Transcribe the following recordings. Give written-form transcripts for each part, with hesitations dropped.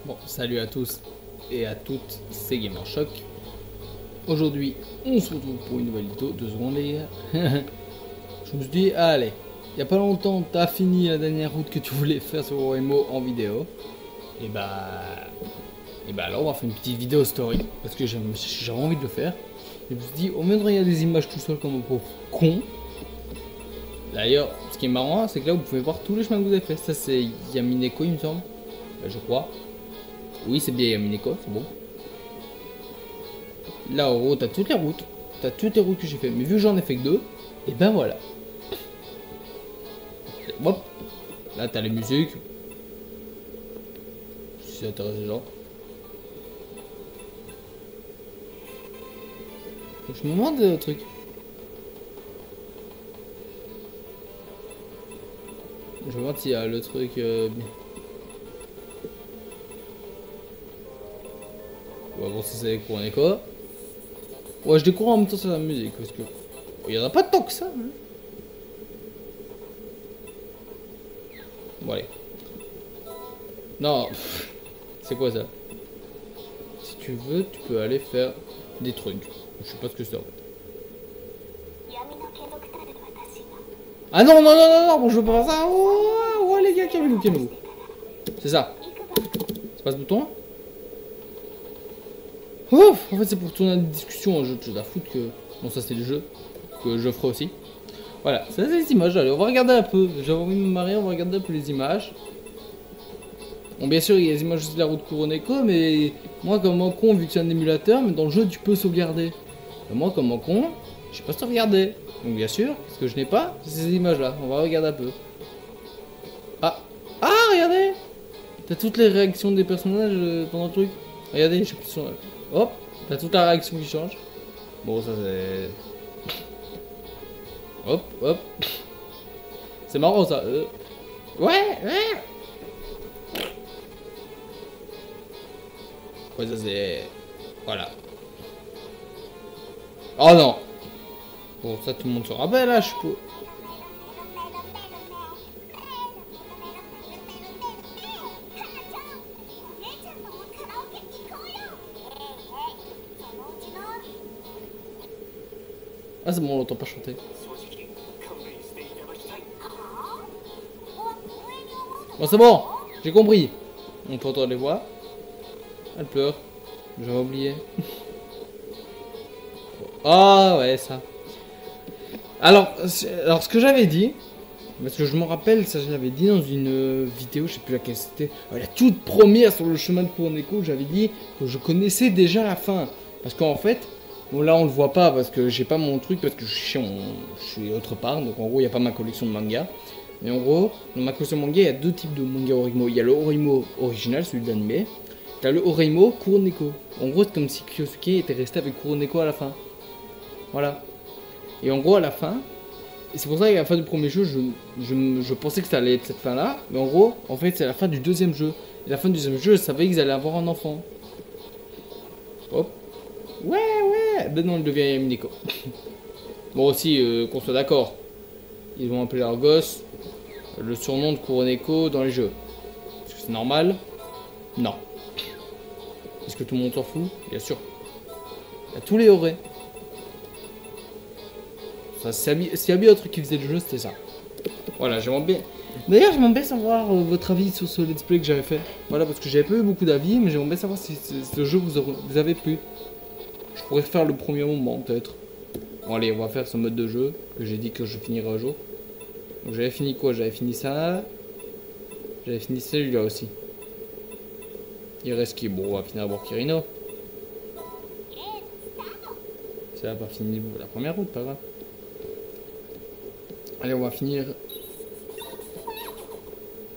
Bon, salut à tous et à toutes, c'est Gamer Shock. Aujourd'hui, on se retrouve pour une nouvelle vidéo. 2 secondes les gars. Je me suis dit, allez, il y a pas longtemps, t'as fini la dernière route que tu voulais faire sur OMO en vidéo. Et bah alors on va faire une petite vidéo story, parce que j'ai envie de le faire. Et je me suis dit, au lieu de regarder des images tout seul comme un pauvre con. D'ailleurs, ce qui est marrant, c'est que là vous pouvez voir tous les chemins que vous avez fait. Ça c'est Yamineko il me semble, je crois. Oui, c'est bien Yamineko, c'est bon. Là, en gros, t'as toutes les routes. T'as toutes les routes que j'ai fait. Mais vu que j'en ai fait que 2, et ben voilà. Hop. Là, t'as les musiques. Si ça intéresse les gens. Je me demande un truc. Je vais voir s'il y a le truc... On va voir si c'est pour un écho. Ouais, je découvre en même temps sur la musique parce que il y en a pas tant que ça. Hein. Bon allez. Non, c'est quoi ça? Si tu veux, tu peux aller faire des trucs. Je sais pas ce que c'est en fait. Ah non, non, non, non, non, bon, je veux pas faire ça. Oh, ouais, les gars, calmez-vous, calmez-vous. C'est ça. C'est pas ce bouton là? Ouf, en fait c'est pour tourner la discussion, un jeu de choses à foutre que... Bon ça c'est le jeu que je ferai aussi. Voilà, ça c'est les images, allez on va regarder un peu. J'avais envie de me marier, on va regarder un peu les images. Bon bien sûr il y a les images de la route Kuroneko, mais moi comme un con, vu que c'est un émulateur, mais dans le jeu tu peux sauvegarder. Et moi comme un con, je sais pas sauvegarder. Donc bien sûr, ce que je n'ai pas, c'est ces images là, on va regarder un peu. Ah, ah regardez, t'as toutes les réactions des personnages pendant le truc. Regardez, je sais plus sur... Hop, t'as toute la réaction qui change. Bon, ça c'est... Hop, hop. C'est marrant ça. Ouais, ouais. Ouais, ça c'est... Voilà. Oh non. Bon, ça tout le monde se rappelle là, je peux... Ah c'est bon, on l'entend pas chanter. Bon c'est bon, j'ai compris. On peut entendre les voix. Elle pleure. J'avais oublié. Ah ouais ça. Alors ce que j'avais dit, parce que je me rappelle, ça je l'avais dit dans une vidéo, je sais plus laquelle c'était, la toute première sur le chemin de Kuroneko, j'avais dit que je connaissais déjà la fin. Parce qu'en fait, bon là on le voit pas parce que j'ai pas mon truc, parce que je suis autre part, donc en gros il n'y a pas ma collection de mangas. Mais en gros, dans ma collection de mangas, il y a deux types de mangas Orihimo. Il y a le Orihimo original, celui de l'anime. T'as le Orihimo Kuroneko. En gros c'est comme si Kyosuke était resté avec Kuroneko à la fin. Voilà. Et en gros à la fin, et c'est pour ça qu'à la fin du premier jeu, je pensais que ça allait être cette fin là. Mais en gros, en fait c'est la fin du deuxième jeu. Et la fin du deuxième jeu, je savais qu'ils allaient avoir un enfant. Hop. Ouais, ouais. Ben non, il devient Yamineko. Bon aussi, qu'on soit d'accord. Ils vont appeler leur gosse le surnom de Kuroneko dans les jeux. Est-ce que c'est normal? Non. Est-ce que tout le monde s'en fout? Bien sûr. Il y a tous les orés. S'il y a bien un truc qui faisait le jeu, c'était ça. Voilà, j'aimerais bien... D'ailleurs, j'aimerais bien savoir votre avis sur ce let's play que j'avais fait. Voilà, parce que j'avais pas eu beaucoup d'avis, mais j'aimerais bien savoir si ce jeu vous avez plu. Je pourrais faire le premier moment, peut-être. Bon, allez, on va faire ce mode de jeu, que j'ai dit que je finirais un jour. Donc j'avais fini quoi? J'avais fini ça. J'avais fini celui-là aussi. Il reste qui? Bon, on va finir à Kirino. Ça n'a pas fini la première route, pas grave. Allez, on va finir.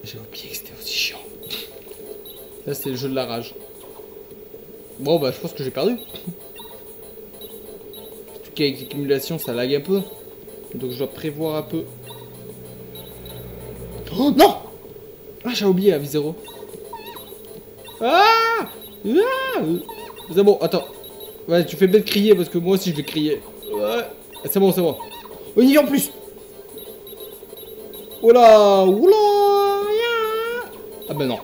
J'ai oublié que c'était aussi chiant. Là, c'était le jeu de la rage. Bon, bah, je pense que j'ai perdu. Surtout qu'avec l'accumulation, ça lag un peu. Donc, je dois prévoir un peu. Oh non! Ah, j'ai oublié la vie 0. Ah! Ah! C'est bon, attends. Ouais, tu fais bien de crier parce que moi aussi je vais crier. Ouais. C'est bon, c'est bon. Oui, en plus! Oh là! Oula! Ah ben non.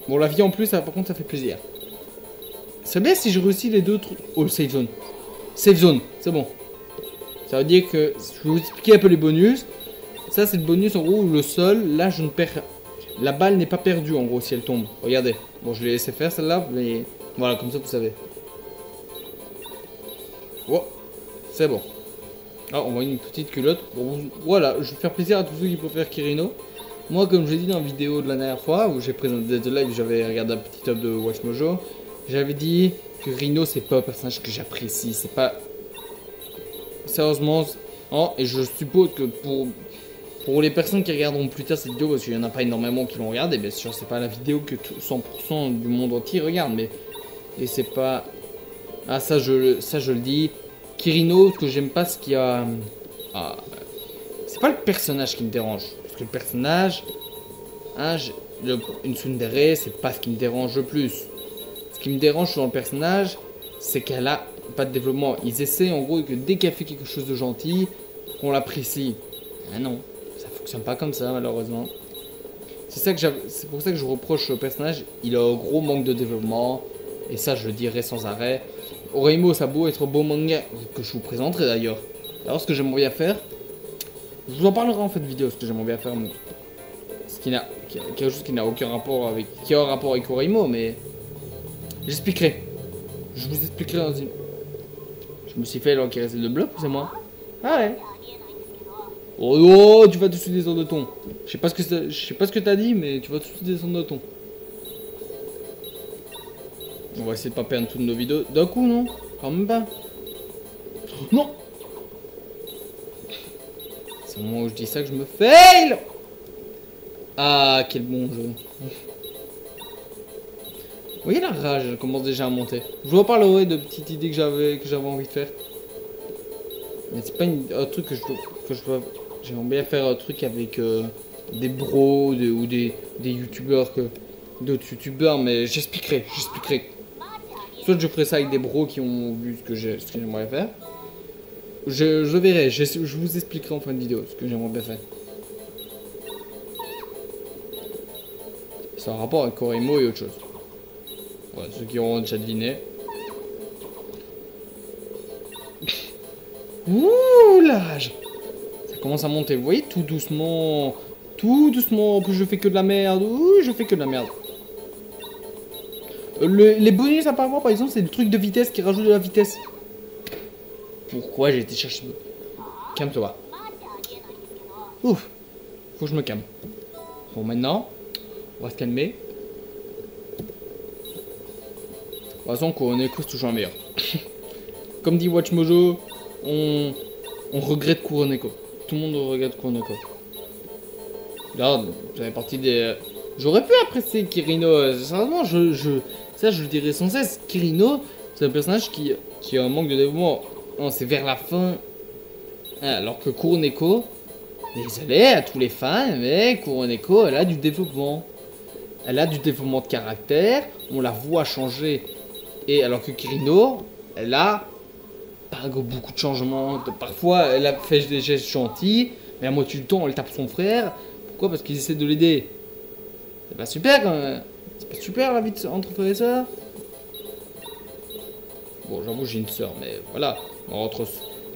Bon, la vie en plus, ça, par contre, ça fait plaisir. C'est bien si je réussis les deux trucs. Oh, save zone. Save zone, c'est bon. Ça veut dire que, je vais vous expliquer un peu les bonus. Ça, c'est le bonus, en gros, où le sol, là, je ne perds... La balle n'est pas perdue, en gros, si elle tombe. Regardez. Bon, je l'ai laissé faire, celle-là, mais... Voilà, comme ça, vous savez. Oh, c'est bon. Ah, on voit une petite culotte. Bon, voilà, je vais faire plaisir à tous ceux qui préfèrent Kirino. Moi, comme je l'ai dit dans la vidéo de la dernière fois, où j'ai présenté The Live, j'avais regardé un petit top de Watch Mojo. J'avais dit que Rino, c'est pas un personnage que j'apprécie. C'est pas... Sérieusement... Oh, et je suppose que pour les personnes qui regarderont plus tard cette vidéo, parce qu'il y en a pas énormément qui l'ont regardé, bien sûr, c'est pas la vidéo que 100% du monde entier regarde, mais... Et c'est pas... Ah, ça je le dis. Kirino, ce que j'aime pas, ce qu'il y a... Ah, c'est pas le personnage qui me dérange. Parce que le personnage... Hein, une tsundere, c'est pas ce qui me dérange le plus. Ce qui me dérange sur le personnage, c'est qu'elle a pas de développement. Ils essaient en gros que dès qu'elle fait quelque chose de gentil, qu'on l'apprécie. Ah non, ça fonctionne pas comme ça malheureusement. C'est pour ça que je reproche au personnage, il a un gros manque de développement. Et ça je le dirai sans arrêt. Oreimo, ça a beau être un beau manga, que je vous présenterai d'ailleurs. Alors ce que j'aimerais bien faire, je vous en parlerai en fait de vidéo, ce que j'aimerais bien faire. Ce qui n'a quelque chose qui n'a aucun rapport avec... Qui a un rapport avec Oreimo, mais... J'expliquerai. Je vous expliquerai dans une... Je me suis fait l'encaisser de bloc, c'est moi. Ah ouais. Oh, oh, tu vas tout de suite descendre de ton. Je sais pas ce que t'as dit, mais tu vas tout de suite descendre de ton. On va essayer de pas perdre toutes nos vidéos d'un coup, non? Quand même pas. Non. C'est au moment où je dis ça que je me fail. Ah, quel bon jeu. Vous voyez la rage, elle commence déjà à monter. Je vous reparlerai de petites idées que j'avais envie de faire. Mais c'est pas un truc que je dois... J'aimerais bien faire un truc avec des bros ou des youtubeurs d'autres youtubeurs, mais j'expliquerai. Soit je ferai ça avec des bros qui ont vu ce que j'aimerais faire. Je verrai, je vous expliquerai en fin de vidéo ce que j'aimerais bien faire. C'est un rapport avec Oreimo et autre chose. Voilà, ceux qui auront déjà deviné. Ouh, l'âge. Ça commence à monter, vous voyez, tout doucement. Tout doucement, que je fais que de la merde. Ouh, je fais que de la merde. Les bonus apparemment, par exemple, c'est le truc de vitesse qui rajoute de la vitesse. Pourquoi j'ai été chercher... Calme-toi. Ouf. Faut que je me calme. Bon, maintenant, on va se calmer. De toute façon, Kuroneko, c'est toujours un meilleur. Comme dit Watch Mojo, on regrette Kuroneko. Tout le monde regrette Kuroneko. Là, j'avais parti des... J'aurais pu apprécier Kirino. Sincèrement, ça, je le dirais sans cesse. Kirino, c'est un personnage qui a un manque de développement. Non, c'est vers la fin. Alors que Kuroneko, désolé à tous les fans, mais Kuroneko, elle a du développement. Elle a du développement de caractère. On la voit changer. Et alors que Kirino, elle a pas beaucoup de changements. Parfois, elle a fait des gestes gentils, mais la moitié du temps, elle tape son frère. Pourquoi? Parce qu'ils essaient de l'aider. C'est pas super quand même. C'est pas super la vie entre frères et sœurs. Bon, j'avoue, j'ai une sœur, mais voilà.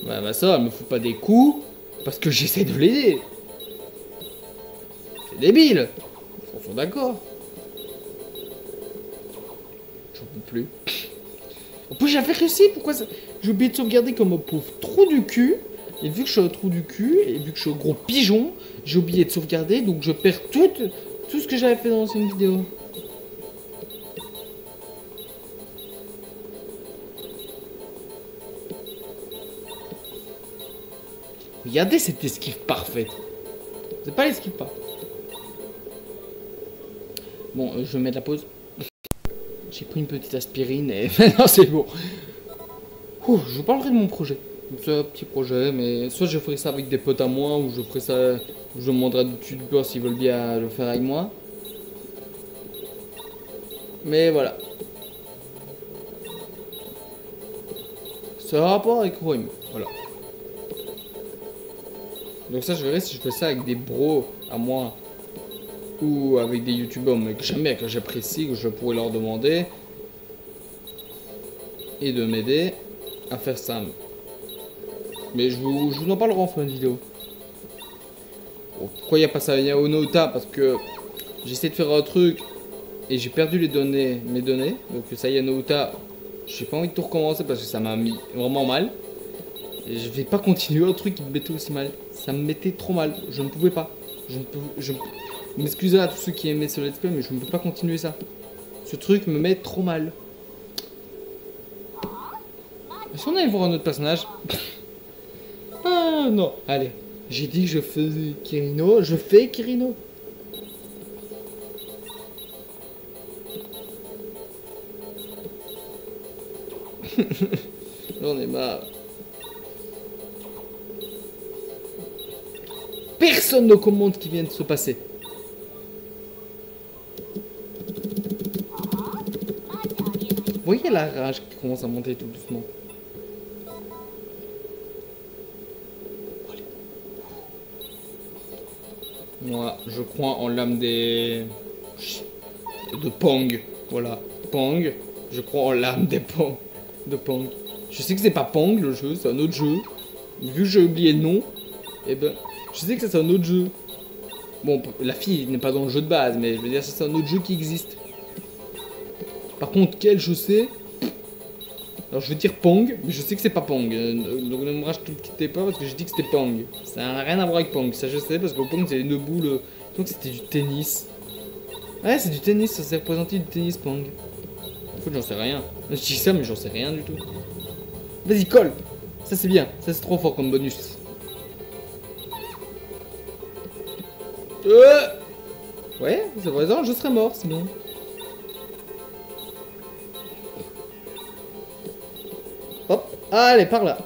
Ma sœur, elle me fout pas des coups parce que j'essaie de l'aider. C'est débile. On sont d'accord. J'en peux plus. En plus, j'avais réussi. Pourquoi ça... J'ai oublié de sauvegarder comme un pauvre trou du cul. Et vu que je suis un trou du cul, et vu que je suis un gros pigeon, j'ai oublié de sauvegarder. Donc je perds tout ce que j'avais fait dans l'ancienne vidéo. Regardez cette esquive parfaite. C'est pas l'esquive pas. Bon, je vais mettre la pause. J'ai pris une petite aspirine et maintenant c'est bon. Ouh, je vous parlerai de mon projet. C'est un petit projet, mais soit je ferai ça avec des potes à moi, ou je ferai ça, je demanderai à d'autres youtubeurs s'ils veulent bien le faire avec moi. Mais voilà. C'est un rapport avec Roim. Voilà. Donc ça, je verrai si je fais ça avec des bros à moi. ou avec des youtubeurs mais que j'aime bien, que j'apprécie, que je pourrais leur demander et de m'aider à faire ça. Mais je vous en parlerai en fin de vidéo. Bon, pourquoi il n'y a pas ça? Il y a Onota parce que j'essaie de faire un truc et j'ai perdu mes données. Donc ça y est, Onota, j'ai pas envie de tout recommencer parce que ça m'a mis vraiment mal. Et je vais pas continuer un truc qui me mettait aussi mal. Ça me mettait trop mal. Je ne pouvais pas. Je m'excusez à tous ceux qui aimaient ce let's play, mais je ne peux pas continuer ça. Ce truc me met trop mal. Est-ce qu'on allait voir un autre personnage? Ah non, allez. J'ai dit que je faisais Kirino, je fais Kirino. J'en ai marre. Personne ne commente ce qui vient de se passer. Vous voyez la rage qui commence à monter tout doucement. Moi, je crois en l'âme des... de Pong. Voilà, Pong. Je crois en l'âme des Pong. De Pong. Je sais que c'est pas Pong le jeu, c'est un autre jeu. Vu que j'ai oublié le nom, et ben, je sais que c'est un autre jeu. Bon, la fille n'est pas dans le jeu de base, mais je veux dire, c'est un autre jeu qui existe. Par contre, quel je sais... Alors, je veux dire Pong, mais je sais que c'est pas Pong. Donc, ne me rajoutez pas parce que j'ai dit que c'était Pong. Ça n'a rien à voir avec Pong. Ça, je sais parce que Pong, c'est une boule. Je crois que c'était du tennis. Ouais, c'est du tennis. Ça s'est représenté du tennis, Pong. En fait, j'en sais rien. Je dis ça, mais j'en sais rien du tout. Vas-y, colle. Ça, c'est bien. Ça, c'est trop fort comme bonus. Ouais, c'est vrai, je serais mort sinon. Hop, allez, par là.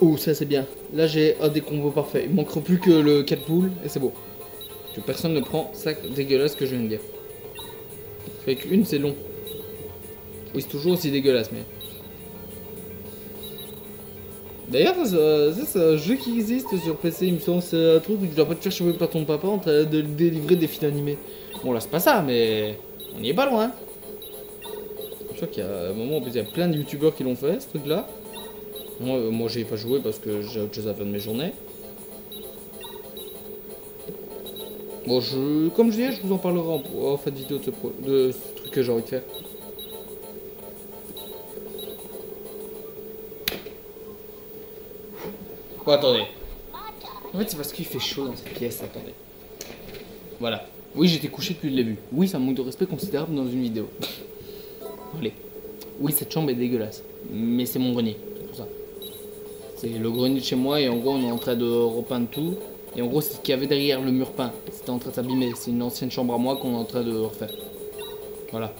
Oh, ça c'est bien. Là, j'ai un des combos parfaits. Il manquera plus que le 4 poules et c'est beau. Que personne ne prend ça dégueulasse que je viens de dire. Avec une, c'est long. Oui, c'est toujours aussi dégueulasse, mais... D'ailleurs, ça c'est un jeu qui existe sur PC, il me semble. C'est un truc où tu dois pas te faire choper par ton papa en train de délivrer des films animés. Bon, là, c'est pas ça, mais on y est pas loin. Je crois qu'il y a un moment, en plus, il y a plein de youtubeurs qui l'ont fait, ce truc-là. Moi j'ai pas joué parce que j'ai autre chose à faire de mes journées. Bon, comme je disais, je vous en parlerai en fin de vidéo de ce truc que j'ai envie de faire. Bon, attendez. En fait, c'est parce qu'il fait chaud dans cette pièce, attendez. Voilà. Oui, j'étais couché depuis le début. Oui, c'est un manque de respect considérable dans une vidéo. Allez. Oui, cette chambre est dégueulasse. Mais c'est mon grenier, c'est pour ça. C'est le grenier de chez moi et en gros, on est en train de repeindre tout. Et en gros, c'est ce qu'il y avait derrière le mur peint. C'était en train de s'abîmer. C'est une ancienne chambre à moi qu'on est en train de refaire. Voilà.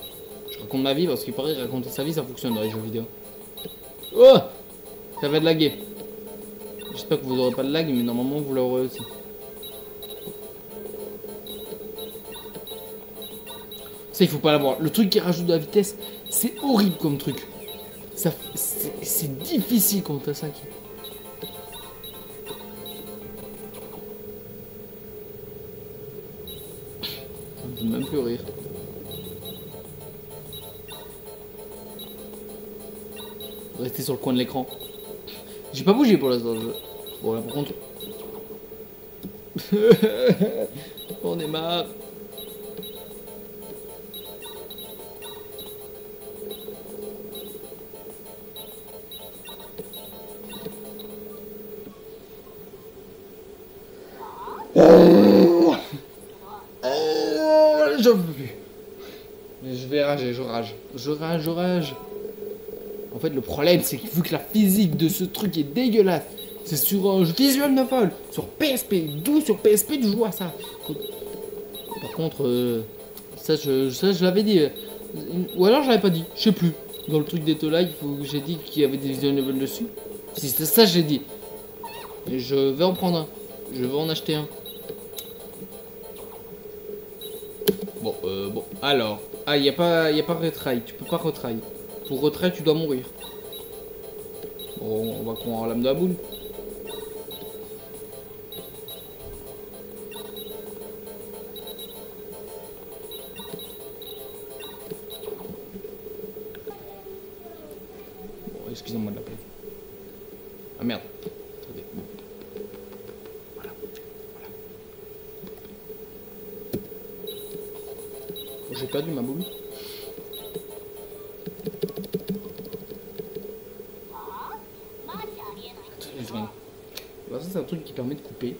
Je raconte ma vie parce qu'il paraît raconter sa vie, ça fonctionne dans les jeux vidéo. Oh! Ça va de laguer. J'espère que vous aurez pas de lag, mais normalement vous l'aurez aussi. Ça, il faut pas l'avoir. Le truc qui rajoute de la vitesse, c'est horrible comme truc. C'est difficile quand t'as ça. Ça me fait même plus rire. Restez sur le coin de l'écran. J'ai pas bougé pour l'instant. Bon là par contre. On est marre. J'en veux plus. Je vais rager, je rage. Je rage. En fait, le problème, c'est que vu que la physique de ce truc est dégueulasse, c'est sur un visual novel, sur PSP, d'où sur PSP tu joues à ça. Par contre, ça je l'avais dit. Ou alors je l'avais pas dit, je sais plus. Dans le truc des live, j'ai dit qu'il y avait des visual novels dessus. Si c'est ça, j'ai dit. Et je vais en prendre un. Je vais en acheter un. Bon, bon. Alors. Ah, y a pas retry. Tu peux pas retry. Pour retry, tu dois mourir. On va croire à l'âme de la boule. Bon, excusez-moi de la pause. Ah merde. Attendez. Bon. Voilà. Voilà. Bon, j'ai perdu ma boule. Alors ça c'est un truc qui permet de couper.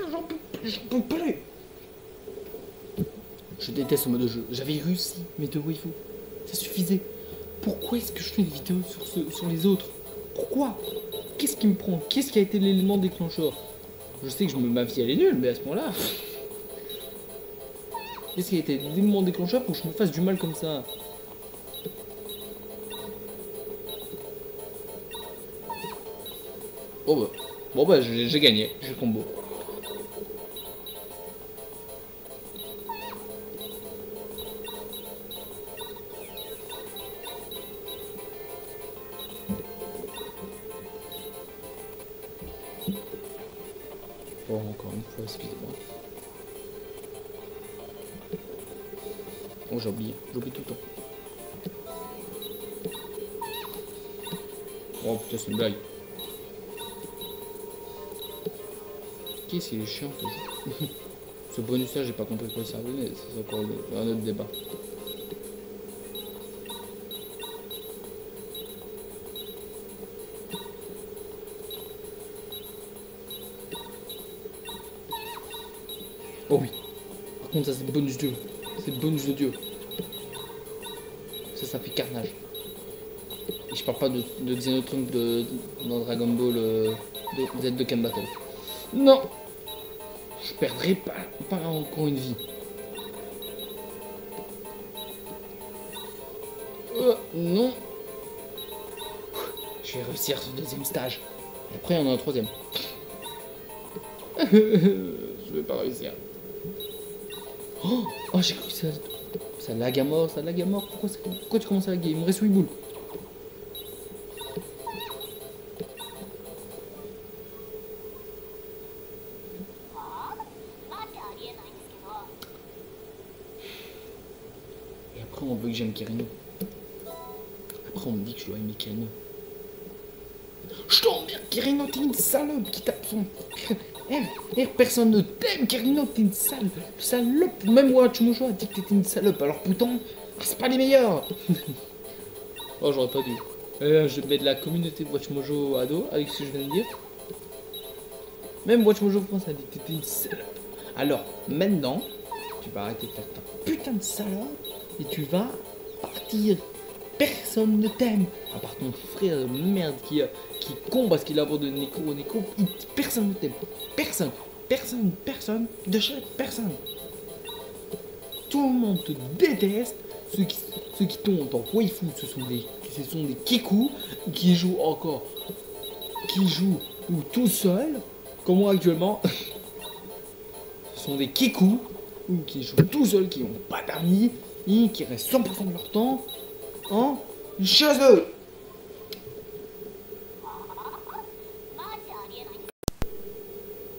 J'en peux plus. Je déteste ce mode de jeu. J'avais réussi mes 2 waifus. Ça suffisait. Pourquoi est-ce que je fais une vidéo sur les autres? Pourquoi? Qu'est-ce qui me prend? Qu'est-ce qui a été l'élément déclencheur? Je sais que ma vie elle est nulle, mais à ce moment-là... Qu'est-ce qui a été l'élément déclencheur pour que je me fasse du mal comme ça? Bon bah j'ai gagné, j'ai combo. Bon, encore une fois, excusez-moi. Oh, j'oublie tout le temps. Oh putain, c'est une blague. Qu'est-ce qu'il est chiant ce jeu. Ce bonus là, j'ai pas compris quoi il servait, mais c'est encore un autre débat. Oh oui. Par contre, ça c'est le bonus dieu. C'est le bonus de dieu. Ça fait carnage. Et je parle pas de Xenotrunk dans Dragon Ball Z de Ken Battle. Non. Je perdrai pas encore une vie. Non. Je vais réussir ce 2e stage. Et après, on a un 3e. Je vais pas réussir. Oh, j'ai cru que ça lag à mort, ça lag à mort. Pourquoi tu commences à laguer? Il me reste 8 boules. Et après, on veut que j'aime Kirino. Après, on me dit que je dois aimer Kirino. Je t'emmerde, Kirino, t'es une salope qui tape son... personne ne t'aime, Kirino, t'es une salope. Même Watchmojo a dit que t'étais une salope, alors pourtant, c'est pas les meilleurs. Oh, j'aurais pas dû. Je mets de la communauté de Watchmojo à dos avec ce que je viens de dire. Même Watchmojo France a dit que t'étais une salope. Alors, maintenant, tu vas arrêter de faire ta putain de salope et tu vas partir. Personne ne t'aime, à part ton frère de merde qui combat parce qu'il a abandonné Neko. Personne ne t'aime. Personne. De chez personne. Tout le monde te déteste. Ceux qui tombent en tant que waifu, ce sont des kikus qui jouent ou tout seuls, comme moi actuellement. Ce sont des kikus ou qui jouent tout seuls, qui n'ont pas d'amis, et qui restent 100% de leur temps chez eux.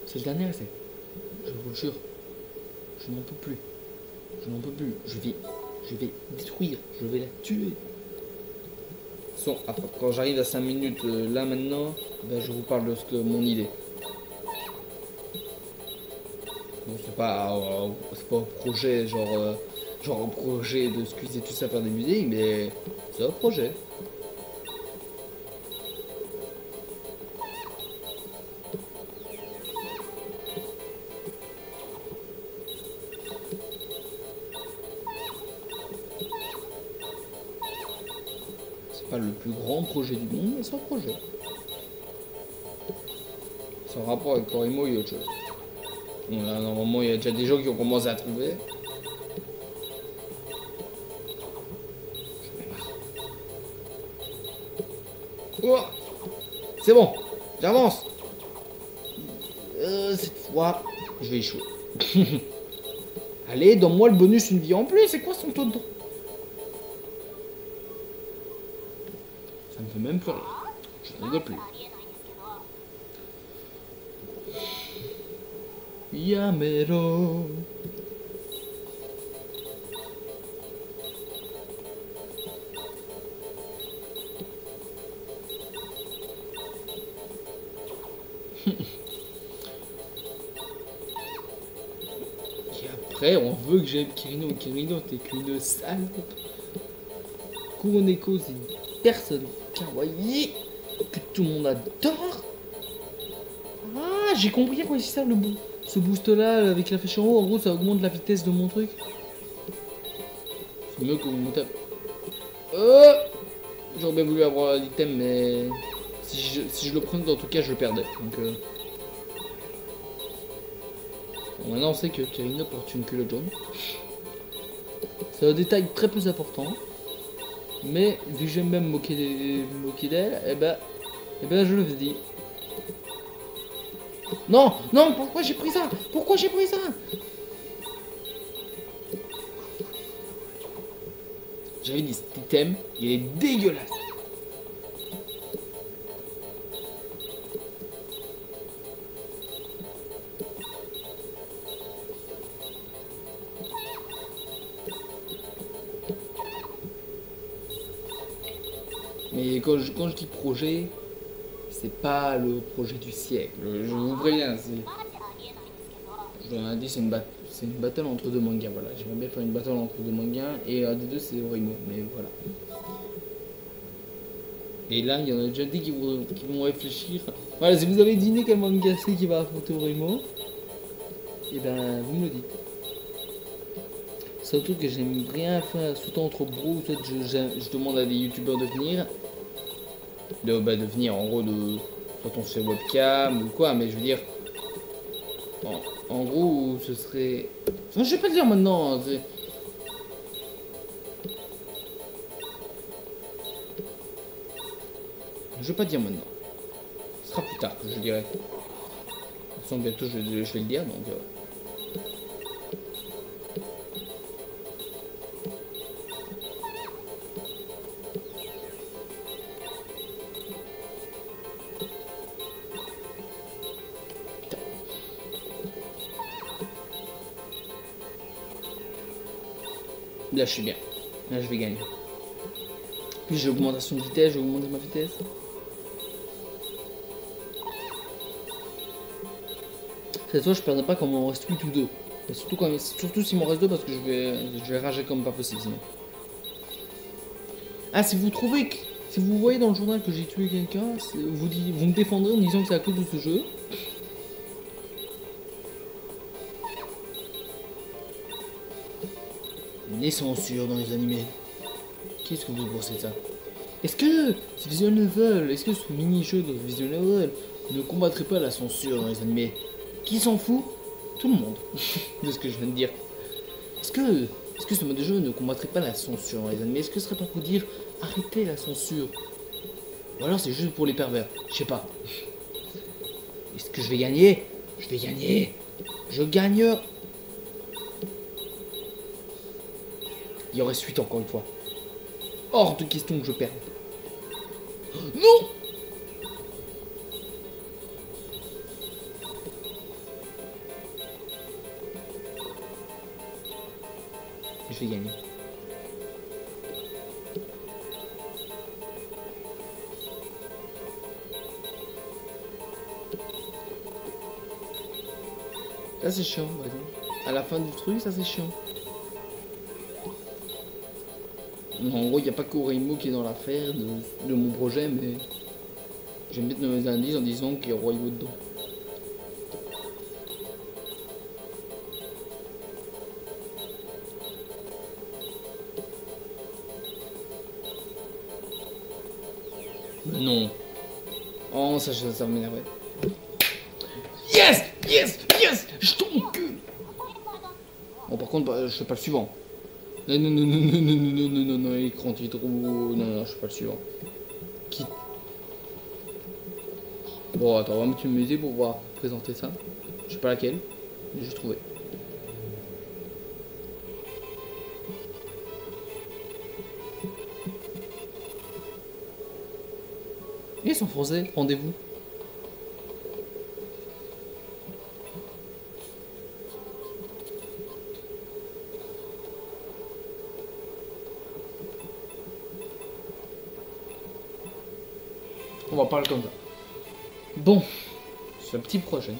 C'est le dernier essai. Je vous le jure. Je n'en peux plus. Je vais détruire. Je vais la tuer. Quand j'arrive à 5 minutes là maintenant, ben, je vous parle de mon idée. Bon, c'est pas un projet genre un projet de squeezer tout ça faire des musiques, mais c'est un projet. C'est pas le plus grand projet du monde, mais c'est un projet. C'est en rapport avec Korimo et autre chose. Bon là normalement il y a déjà des gens qui ont commencé à trouver. Oh, c'est bon, j'avance. Cette fois, je vais échouer. Allez, donne-moi le bonus une vie en plus. C'est quoi son taux de... me fait même plus rire. Je rigole plus. Yamero. Et après, on veut que j'aime Kirino. Kirino, t'es qu'une sale. Kuroneko, c'est une personne kawaii que tout le monde adore. Ah, j'ai compris à quoi il sert le bout. Ce boost là avec la flèche en haut, en gros ça augmente la vitesse de mon truc. C'est mieux que mon tape. J'aurais bien voulu avoir l'item, mais si je le prenais, dans tout cas je le perdais. Donc bon, maintenant on sait que Kirino porte une culotte jaune. C'est un détail très peu important. Mais vu que j'aime même me moquer d'elle, et ben je le dis. Non, non, pourquoi j'ai pris ça? Pourquoi j'ai pris ça? J'avais dit cet item, il est dégueulasse. Mais quand je dis projet, c'est pas le projet du siècle. Je vous préviens, je vous ai dit, c'est une battle entre deux mangas. Voilà, j'aimerais bien faire une battle entre deux mangas et un des deux c'est Orimo, mais voilà. Et là, il y en a déjà dit qui vont réfléchir. Voilà, si vous avez dîné quel manga c'est qui va affronter Orimo, et ben vous me le dites. C'est un truc que j'aime rien faire, surtout entre bros, peut-être je demande à des youtubeurs de venir. De venir en gros soit on fait webcam ou quoi, mais je veux dire. En gros, ce serait. Enfin, je vais pas le dire maintenant. Hein, je vais pas dire maintenant. Ce sera plus tard que je dirai. De toute façon, bientôt je vais le dire donc. Là, je suis bien. Là, je vais gagner. Puis j'ai augmentation de vitesse, j'ai augmenté ma vitesse. Cette fois, je perdrai pas quand il m'en reste plus ou deux. Et surtout s'il m'en reste deux parce que je vais rager comme pas possible sinon. Ah, si vous trouvez que. Si vous voyez dans le journal que j'ai tué quelqu'un, vous me défendrez en disant que c'est à cause de ce jeu. Les censures dans les animés. Qu'est-ce que vous pensez de ça? Est-ce que ce Visual Novel, est-ce que ce mini-jeu de Visual Novel ne combattrait pas la censure dans les animés? Qui s'en fout? Tout le monde. De ce que je viens de dire. Est-ce que ce mode de jeu ne combattrait pas la censure dans les animés? Est-ce que ce serait pas pour dire arrêtez la censure? Ou alors c'est juste pour les pervers? Je sais pas. Est-ce que je vais gagner? Je vais gagner. Je gagne. Il y aurait suite encore une fois. Hors de question que je perde. Non! Je vais gagner. Ça c'est chiant, par exemple. À la fin du truc, ça c'est chiant. En gros, il n'y a pas qu'Orimo qui est dans l'affaire de mon projet, mais j'aime bien te donner des indices en disant qu'il y a Orimo dedans. Mais non. Oh, ça m'énervait. Yes! Yes! Yes! Je t'encule! Bon, par contre, bah, je fais pas le suivant. Non, non, non, non, non, non, non, non, non, non, écran est trop... Non, non, je fais pas le suivant. Qui... Bon, attends, on va mettre une musique pour pouvoir présenter ça. Je sais pas laquelle, mais j'ai trouvé. Ils sont français, rendez-vous. On va parler comme ça. Bon, ce petit projet,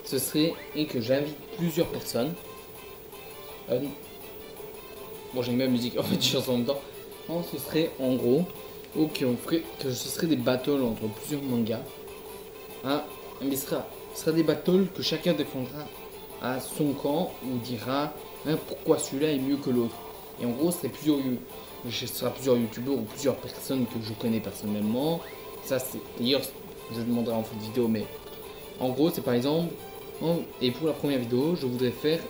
ce serait que j'invite plusieurs personnes. Bon, j'ai mis la musique, en fait, je suis en même temps. Non, ce serait en gros, que ce serait des battles entre plusieurs mangas. Hein, mais ce sera des battles que chacun défendra à son camp ou dira hein, pourquoi celui-là est mieux que l'autre. Et en gros, ce sera plusieurs youtubeurs ou plusieurs personnes que je connais personnellement. Ça, c'est d'ailleurs, je demanderai en fin de vidéo, mais en gros, c'est par exemple, et pour la première vidéo, je voudrais faire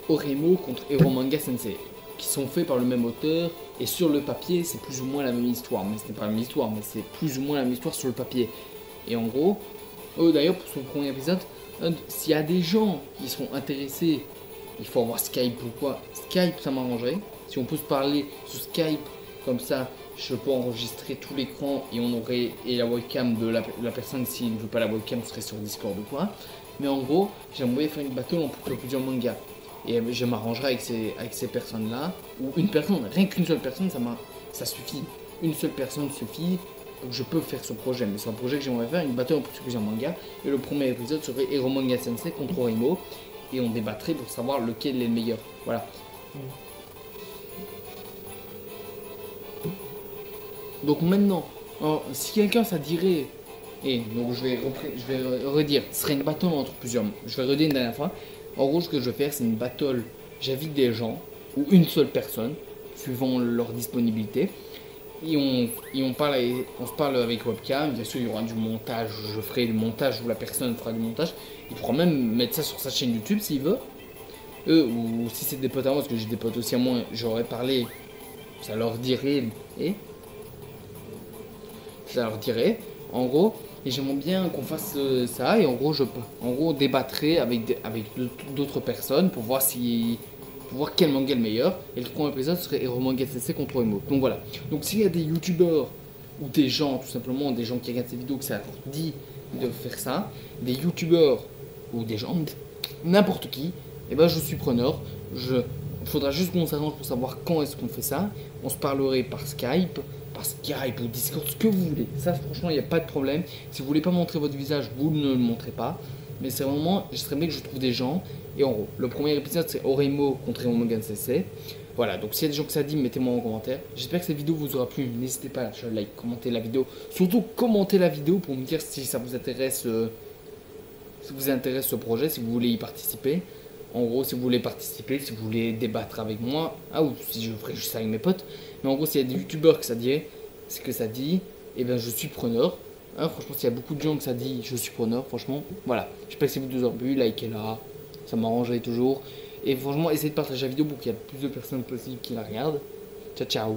Oremo contre Hero Manga Sensei, qui sont faits par le même auteur, et sur le papier, c'est plus ou moins la même histoire. Mais ce n'est pas la même histoire, mais c'est plus ou moins la même histoire sur le papier. Et en gros, d'ailleurs, pour son premier épisode, s'il y a des gens qui seront intéressés, il faut avoir Skype ou quoi. Skype, ça m'arrangerait. Si on peut se parler sur Skype, comme ça, je peux enregistrer tout l'écran et la webcam de la personne, s'il ne veut pas la webcam, serait sur Discord ou quoi. Mais en gros, j'aimerais faire une battle entre plusieurs mangas. Et je m'arrangerai avec ces personnes-là. Ou une personne, rien qu'une seule personne, ça suffit. Une seule personne suffit. Donc je peux faire ce projet. Mais c'est un projet que j'aimerais faire, une battle entre plusieurs mangas. Et le premier épisode serait Hero Manga Sensei contre Oremo. Et on débattrait pour savoir lequel est le meilleur. Voilà. Donc maintenant, si quelqu'un ça dirait, et donc je vais redire, ce serait une battle entre plusieurs, je vais redire une dernière fois. En gros, ce que je vais faire, c'est une battle, j'invite des gens, ou une seule personne, suivant leur disponibilité, et on se parle avec webcam, bien sûr il y aura du montage, je ferai le montage, ou la personne fera du montage, il pourra même mettre ça sur sa chaîne YouTube s'il veut, ou si c'est des potes à moi, parce que j'ai des potes aussi à moi, j'aurais parlé, ça leur dirait, ça leur dirait, en gros, et j'aimerais bien qu'on fasse ça, et en gros, on débattrait avec d'autres personnes pour voir quel manga est le meilleur, et le premier épisode serait Hero Manga Sensei contre Oremo. Donc voilà, donc s'il y a des youtubeurs, ou des gens, tout simplement, des gens qui regardent ces vidéos, que ça leur dit de faire ça, des youtubeurs, ou des gens, n'importe qui, et ben je suis preneur, il faudra juste qu'on s'arrange pour savoir quand est-ce qu'on fait ça, on se parlerait par Skype ou Discord, ce que vous voulez. Ça, franchement, il n'y a pas de problème. Si vous voulez pas montrer votre visage, vous ne le montrez pas. Mais c'est vraiment, je serais bien que je trouve des gens. Et en gros, le premier épisode, c'est Oremo contre Hero Manga Sensei. Voilà, donc s'il y a des gens que ça dit, mettez-moi en commentaire. J'espère que cette vidéo vous aura plu. N'hésitez pas à lâcher un like, commenter la vidéo. Surtout, commentez la vidéo pour me dire si ça vous intéresse, ce projet, si vous voulez y participer. En gros, si vous voulez participer, si vous voulez débattre avec moi, ou si je ferai juste ça avec mes potes. Mais en gros, s'il y a des youtubeurs que ça dit, et bien je suis preneur. Franchement, s'il y a beaucoup de gens que ça dit, je suis preneur, franchement, voilà. J'espère que si vous vous avez vu, likez-la, ça m'arrangerait toujours. Et franchement, essayez de partager la vidéo pour qu'il y ait plus de personnes possibles qui la regardent. Ciao, ciao.